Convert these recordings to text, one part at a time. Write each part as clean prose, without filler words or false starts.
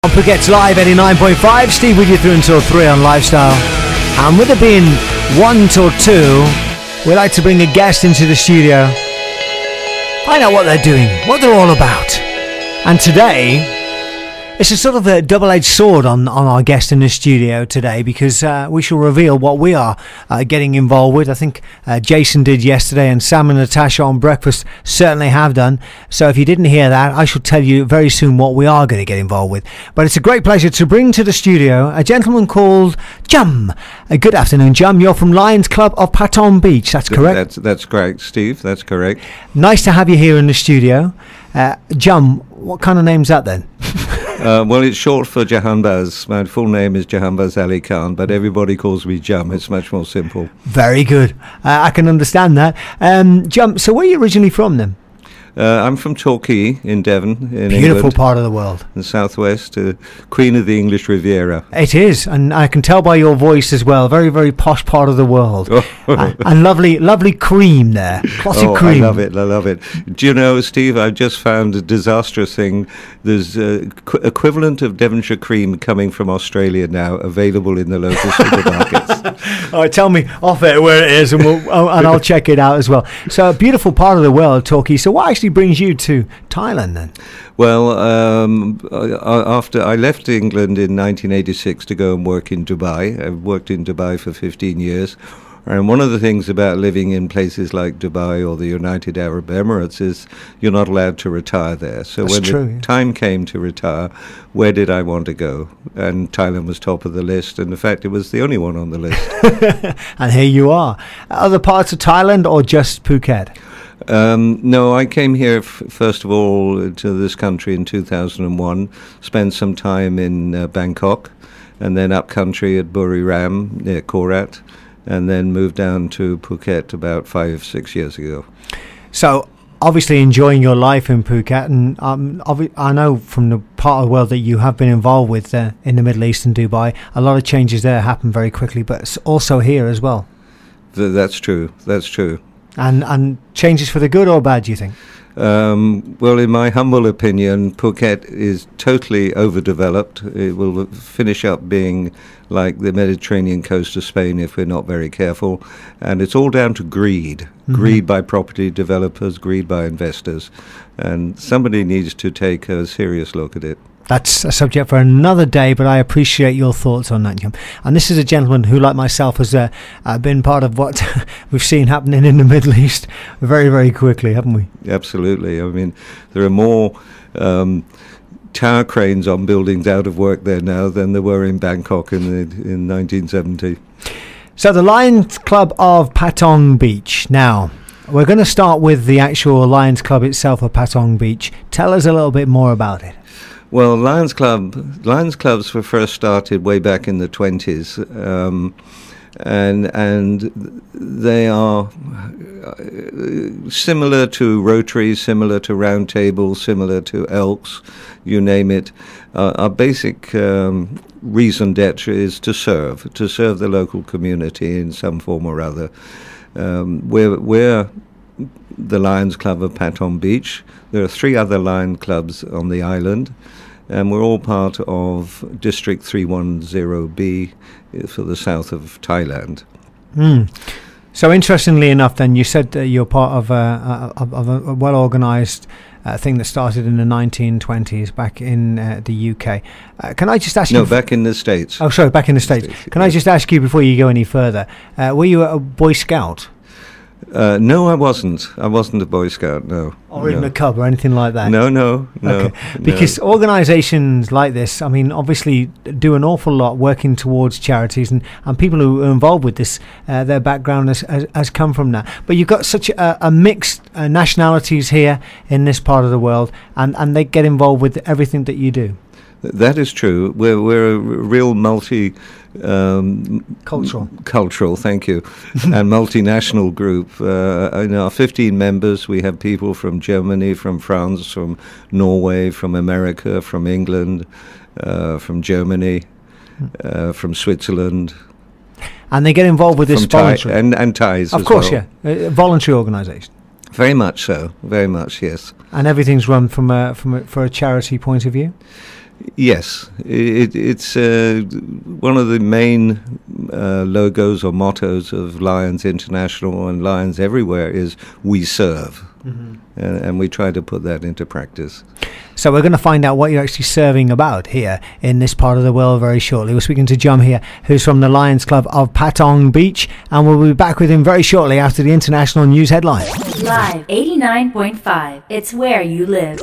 On Phuket Live 89.5, Steve with you through until 3 on Lifestyle. And with it being 1 till 2, we like to bring a guest into the studio, find out what they're doing, what they're all about. And today, it's a sort of a double-edged sword on our guest in the studio today, because we shall reveal what we are getting involved with. I think Jason did yesterday, and Sam and Natasha on Breakfast certainly have done. So if you didn't hear that, I shall tell you very soon what we are going to get involved with. But it's a great pleasure to bring to the studio a gentleman called Jum. Good afternoon, Jum. You're from Lions Club of Patong Beach, that's correct? That's correct, Steve. That's correct. Nice to have you here in the studio. Jum, what kind of name's that then? Well, it's short for Jahanbaz. My full name is Jahanbaz Ali Khan, but everybody calls me Jum. It's much more simple. Very good. I can understand that. Jum, so where are you originally from then? I'm from Torquay in Devon, in Beautiful England, part of the world. in the southwest, Queen of the English Riviera. It is, and I can tell by your voice as well. Very, very posh part of the world. And lovely cream there. Clotted cream. I love it. Do you know, Steve, I've just found a disastrous thing. There's equivalent of Devonshire cream coming from Australia now, available in the local supermarkets. All right, tell me off it where it is, and I'll check it out as well. So a beautiful part of the world, Torquay. So what actually brings you to Thailand then? Well, after I left England in 1986 to go and work in Dubai. I've worked in Dubai for 15 years. And one of the things about living in places like Dubai or the United Arab Emirates is you're not allowed to retire there. So That's when true, the yeah. time came to retire, where did I want to go? And Thailand was top of the list. And in fact, it was the only one on the list. And here you are. Other parts of Thailand or just Phuket? No, I came here first of all to this country in 2001, spent some time in Bangkok, and then up country at Buriram near Korat, and then moved down to Phuket about 5-6 years ago. So obviously enjoying your life in Phuket, and I know from the part of the world that you have been involved with in the Middle East and Dubai, a lot of changes there happen very quickly, but also here as well. That's true. And changes for the good or bad, do you think? Well, in my humble opinion, Phuket is totally overdeveloped. It will finish up being like the Mediterranean coast of Spain if we're not very careful. And it's all down to greed. Mm-hmm. Greed by property developers, greed by investors. And somebody needs to take a serious look at it. That's a subject for another day, but I appreciate your thoughts on that, Jum. And this is a gentleman who, like myself, has been part of what we've seen happening in the Middle East very, very quickly, haven't we? Absolutely. I mean, there are more tower cranes on buildings out of work there now than there were in Bangkok in 1970. So the Lions Club of Patong Beach. Now, we're going to start with the actual Lions Club itself of Patong Beach. Tell us a little bit more about it. Well, Lions Clubs were first started way back in the 20s, and they are similar to Rotaries, similar to Round Table, similar to Elks, you name it. Our basic raison d'etre is to serve the local community in some form or other. We're the Lions Club of Patong Beach. There are 3 other Lion Clubs on the island, and we're all part of District 310B for the south of Thailand. So interestingly enough, then, you said that you're part of a well-organised thing that started in the 1920s back in the UK. Can I just ask you... No, back in the States. Oh, sorry, back in the States. Can I just ask you before you go any further, were you a Boy Scout? No, I wasn't. I wasn't a Boy Scout, no. Or in a cub or anything like that? No. Okay. Because organisations like this, I mean, obviously do an awful lot working towards charities, and people who are involved with this, their background has come from that. But you've got such a mixed nationalities here in this part of the world, and they get involved with everything that you do. That is true. We're a real cultural, thank you, and multinational group. In our 15 members, we have people from Germany, from France, from Norway, from America, from England, from Germany, from Switzerland. And they get involved with this voluntary. And Thais, of course, well. Yeah. Voluntary organisation. Very much so. Very much, yes. And everything's run for a charity point of view? Yes, it's one of the main logos or mottos of Lions International and Lions Everywhere is "We serve," and we try to put that into practice. So we're going to find out what you're actually serving about here in this part of the world very shortly. We're speaking to Jum here, who's from the Lions Club of Patong Beach, and we'll be back with him very shortly after the international news headlines. Live 89.5. It's where you live.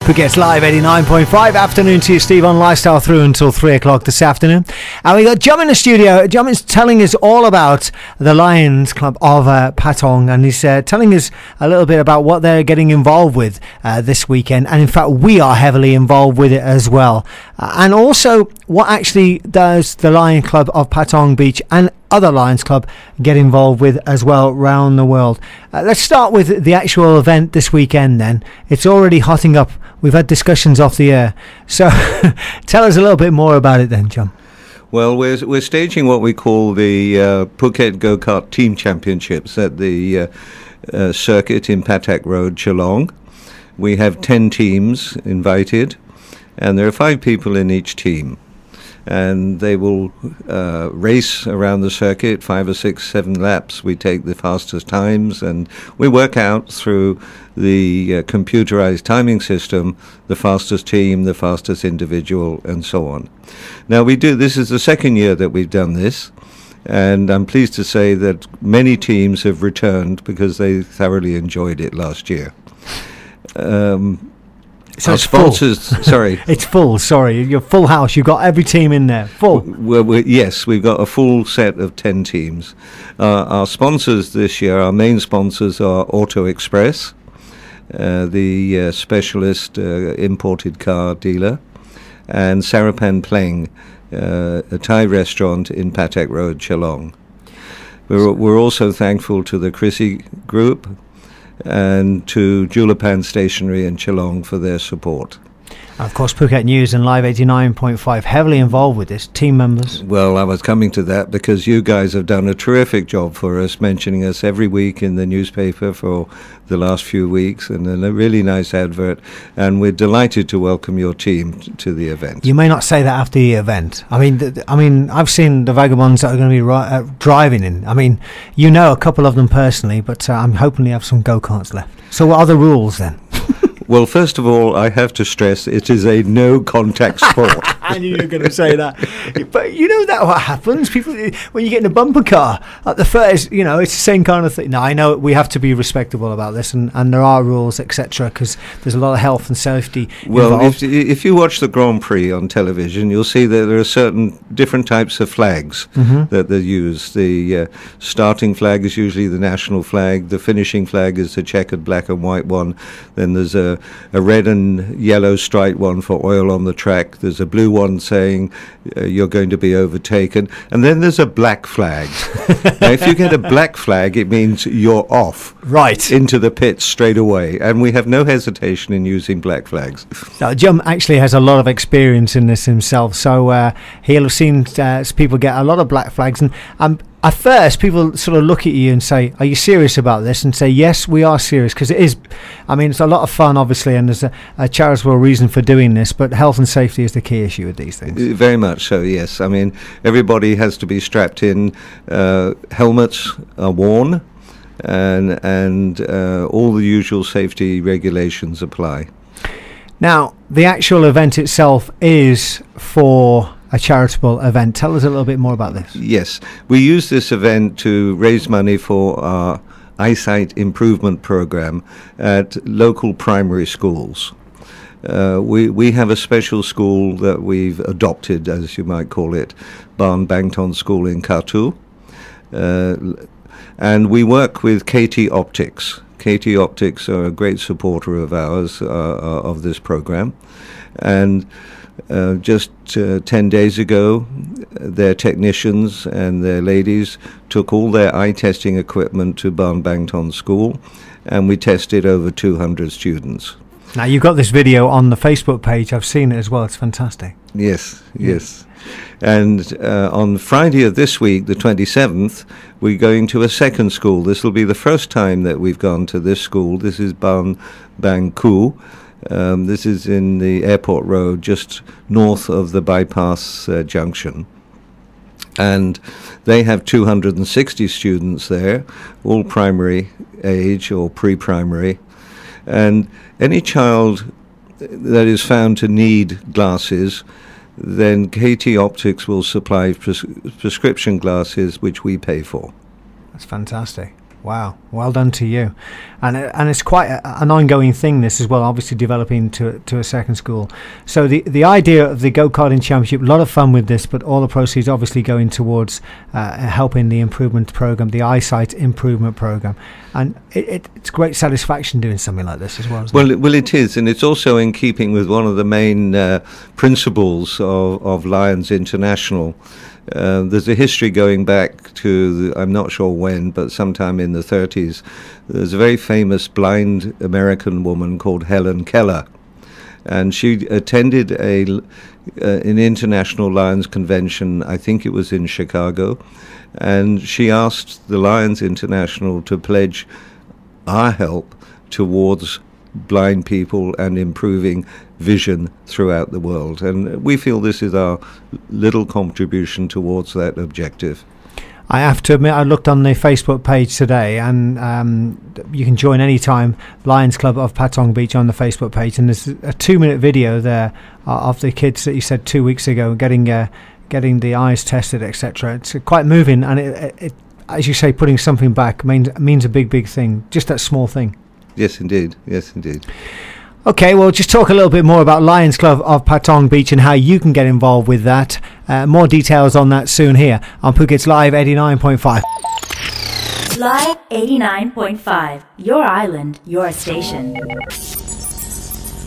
Phuket's Live 89.5. Afternoon to you, Steve, on Lifestyle through until 3 o'clock this afternoon. And we got Jum in the studio. Jum is telling us all about the Lions Club of Patong, and he's telling us a little bit about what they're getting involved with this weekend. And in fact, we are heavily involved with it as well. And also, what actually does the Lions Club of Patong Beach and other Lions Club get involved with as well around the world? Let's start with the actual event this weekend then. It's already hotting up. We've had discussions off the air. So tell us a little bit more about it then, Jum. Well, we're staging what we call the Phuket Go-Kart Team Championships at the circuit in Patak Road, Geelong. We have 10 teams invited, and there are 5 people in each team. And they will race around the circuit 5 or 6, 7 laps. We take the fastest times, and we work out through the computerized timing system the fastest team, the fastest individual, and so on. Now this is the second year that we've done this, and I'm pleased to say that many teams have returned because they thoroughly enjoyed it last year. So our it's sponsors, full. Sorry. It's full, sorry. You're full house. You've got every team in there. Full. Yes, we've got a full set of 10 teams. Our sponsors this year, our main sponsors are Auto Express, the specialist imported car dealer, and Sarapan Pleng, a Thai restaurant in Patak Road, Geelong. We're also thankful to the Chrissy Group and to Julapan Stationery in Geelong for their support. Of course, Phuket News and Live 89.5 heavily involved with this, team members. Well, I was coming to that because you guys have done a terrific job for us, mentioning us every week in the newspaper for the last few weeks, and a really nice advert, and we're delighted to welcome your team to the event. You may not say that after the event. I mean, I've seen the vagabonds that are going to be driving in. I mean, you know a couple of them personally, but I'm hoping you have some go-karts left. So what are the rules then? Well, first of all, I have to stress it is a no-contact sport. I knew you were going to say that. But you know that what happens? People, when you get in a bumper car, at the first, it's the same kind of thing. Now, I know we have to be respectable about this, and there are rules, etc., because there's a lot of health and safety involved. If you watch the Grand Prix on television, you'll see that there are certain different types of flags that they use. The starting flag is usually the national flag. The finishing flag is the checkered black and white one. Then there's a red and yellow striped one for oil on the track. There's a blue one saying you're going to be overtaken, and then there's a black flag. Now, if you get a black flag, it means you're off into the pits straight away, and we have no hesitation in using black flags. Now, Jum actually has a lot of experience in this himself, so he'll have seen people get a lot of black flags, and at first, people sort of look at you and say, "Are you serious about this?" And say, "Yes, we are serious," because it is. I mean, it's a lot of fun, obviously, and there's a charitable reason for doing this. But health and safety is the key issue with these things. Very much so. Yes. I mean, everybody has to be strapped in. Helmets are worn, and all the usual safety regulations apply. Now, the actual event itself is for a charitable event. Tell us a little bit more about this. Yes, we use this event to raise money for our eyesight improvement program at local primary schools. We have a special school that we've adopted, as you might call it, Ban Bangton School in Katu. And we work with KT Optics. KT Optics are a great supporter of ours, of this program. And just 10 days ago, their technicians and their ladies took all their eye testing equipment to Ban Bangton School, and we tested over 200 students. Now, you've got this video on the Facebook page. I've seen it as well. It's fantastic. Yes. And on Friday of this week, the 27th, we're going to a second school. This will be the first time that we've gone to this school. This is Ban Bang Ku. This is in the airport road, just north of the bypass junction. And they have 260 students there, all primary age or pre-primary. And any child that is found to need glasses, then KT Optics will supply prescription glasses, which we pay for. That's fantastic. Wow, well done to you. And it's quite an ongoing thing, this as well, obviously developing to a second school. So the idea of the go-karting championship, a lot of fun with this, but all the proceeds obviously going towards helping the improvement program, the eyesight improvement program. And it's great satisfaction doing something like this as well, isn't it? Well, it is, and it's also in keeping with one of the main principles of Lions International. There's a history going back to, I'm not sure when, but sometime in the 30s. There's a very famous blind American woman called Helen Keller, and she attended an international Lions convention, I think it was in Chicago, and she asked the Lions International to pledge our help towards blind people and improving vision throughout the world, and we feel this is our little contribution towards that objective. I have to admit, I looked on the Facebook page today, and you can join anytime, Lions Club of Patong Beach on the Facebook page, and there's a 2-minute video there of the kids that you said 2 weeks ago getting the eyes tested, etc. It's quite moving, and it, as you say, putting something back means a big thing, just that small thing. Yes, indeed. Yes, indeed. Okay, well, just talk a little bit more about Lions Club of Patong Beach and how you can get involved with that. More details on that soon here on Phuket's Live 89.5. Live 89.5. Your island, your station.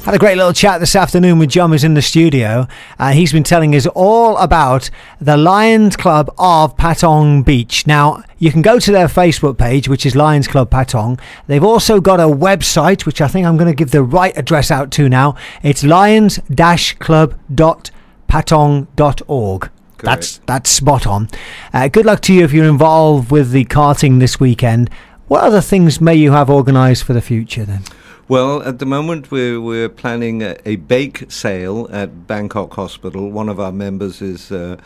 Had a great little chat this afternoon with Jum, who's in the studio. He's been telling us all about the Lions Club of Patong Beach. Now, you can go to their Facebook page, which is Lions Club Patong. They've also got a website, which I think I'm going to give the right address out to now. It's lions-club.patong.org. That's spot on. Good luck to you if you're involved with the karting this weekend. What other things may you have organised for the future then? Well, at the moment we're planning a bake sale at Bangkok Hospital. One of our members is a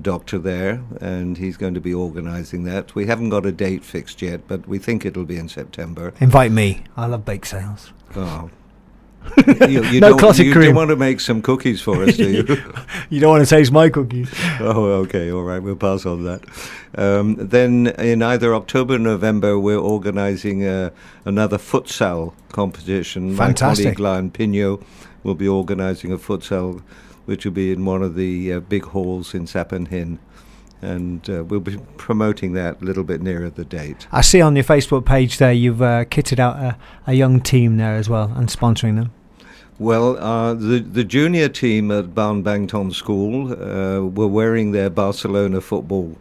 doctor there, and he's going to be organising that. We haven't got a date fixed yet, but we think it'll be in September. Invite me. I love bake sales. Oh. You don't want to make some cookies for us, do you? You don't want to taste my cookies. Oh, okay, all right, we'll pass on that. Then in either October or November, we're organising another futsal competition. Fantastic. My colleague Lion Pino will be organising a futsal, which will be in one of the big halls in Sapan Hin. And we'll be promoting that a little bit nearer the date. I see on your Facebook page there you've kitted out a young team there as well and sponsoring them. Well, the junior team at Ban Bang Ton School were wearing their Barcelona Football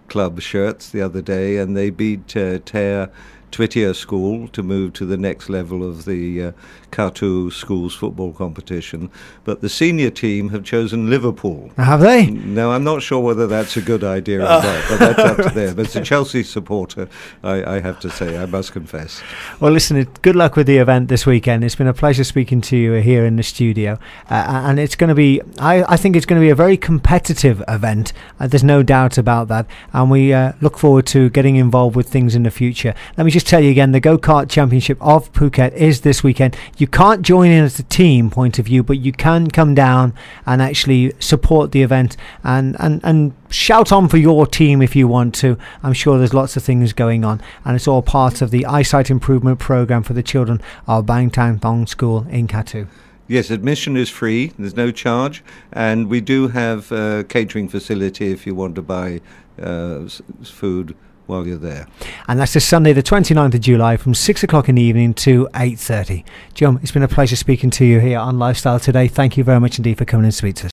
Club shirts the other day, and they beat Ter Twitia School to move to the next level of the Katu Schools football competition. But the senior team have chosen Liverpool. Have they? Now, I'm not sure whether that's a good idea or not, but that's up to them. As a Chelsea supporter, I have to say, I must confess. Well, listen, good luck with the event this weekend. It's been a pleasure speaking to you here in the studio. And it's going to be, I think it's going to be a very competitive event. There's no doubt about that. And we look forward to getting involved with things in the future. Let me just tell you again, the Go-Kart Championship of Phuket is this weekend. You can't join in as a team point of view, but you can come down and actually support the event and shout on for your team if you want to. I'm sure there's lots of things going on, and it's all part of the eyesight improvement program for the children of Bang Tang Thong School in Katu. Yes, admission is free. There's no charge, and we do have a catering facility if you want to buy food while you're there. And that's this Sunday the 29th of July from 6 o'clock in the evening to 8:30. Jum, it's been a pleasure speaking to you here on Lifestyle today. Thank you very much indeed for coming and speak to us.